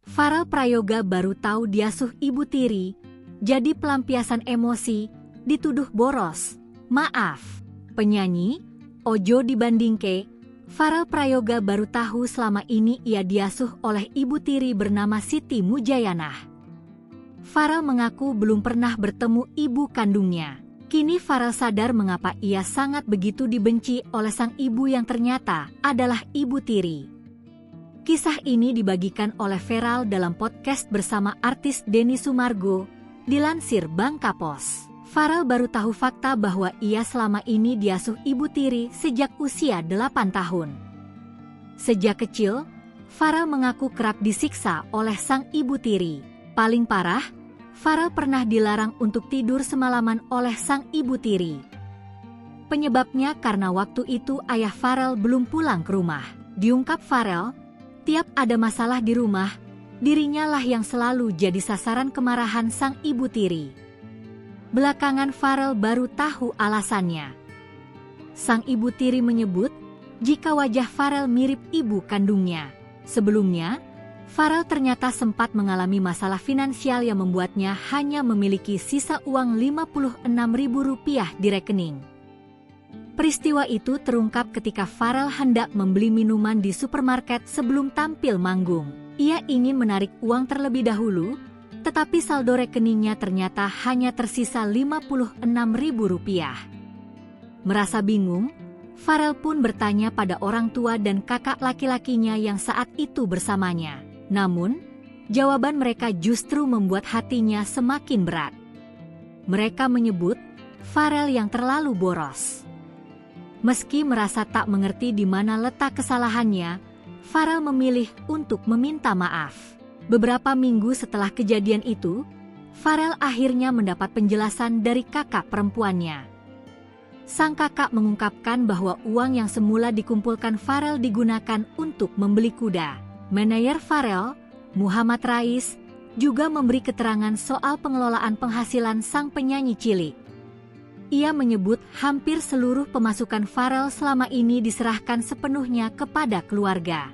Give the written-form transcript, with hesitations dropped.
Farel Prayoga baru tahu diasuh ibu tiri, jadi pelampiasan emosi, dituduh boros. Maaf, penyanyi, ojo dibandingke. Farel Prayoga baru tahu selama ini ia diasuh oleh ibu tiri bernama Siti Mujayanah. Farel mengaku belum pernah bertemu ibu kandungnya. Kini Farel sadar mengapa ia sangat begitu dibenci oleh sang ibu yang ternyata adalah ibu tiri. Kisah ini dibagikan oleh Feral dalam podcast bersama artis Denny Sumargo, dilansir Bangka Pos. Farel baru tahu fakta bahwa ia selama ini diasuh ibu tiri sejak usia 8 tahun. Sejak kecil, Farel mengaku kerap disiksa oleh sang ibu tiri. Paling parah, Farel pernah dilarang untuk tidur semalaman oleh sang ibu tiri. Penyebabnya karena waktu itu ayah Farel belum pulang ke rumah. Diungkap Farel, tiap ada masalah di rumah, dirinya lah yang selalu jadi sasaran kemarahan sang ibu tiri. Belakangan Farel baru tahu alasannya. Sang ibu tiri menyebut jika wajah Farel mirip ibu kandungnya. Sebelumnya, Farel ternyata sempat mengalami masalah finansial yang membuatnya hanya memiliki sisa uang Rp56.000 di rekening. Peristiwa itu terungkap ketika Farel hendak membeli minuman di supermarket sebelum tampil manggung. Ia ingin menarik uang terlebih dahulu, tetapi saldo rekeningnya ternyata hanya tersisa Rp56.000. Merasa bingung, Farel pun bertanya pada orang tua dan kakak laki-lakinya yang saat itu bersamanya. Namun, jawaban mereka justru membuat hatinya semakin berat. Mereka menyebut Farel yang terlalu boros. Meski merasa tak mengerti di mana letak kesalahannya, Farel memilih untuk meminta maaf. Beberapa minggu setelah kejadian itu, Farel akhirnya mendapat penjelasan dari kakak perempuannya. Sang kakak mengungkapkan bahwa uang yang semula dikumpulkan Farel digunakan untuk membeli kuda. Manajer Farel, Muhammad Rais, juga memberi keterangan soal pengelolaan penghasilan sang penyanyi cilik. Ia menyebut hampir seluruh pemasukan Farel selama ini diserahkan sepenuhnya kepada keluarga.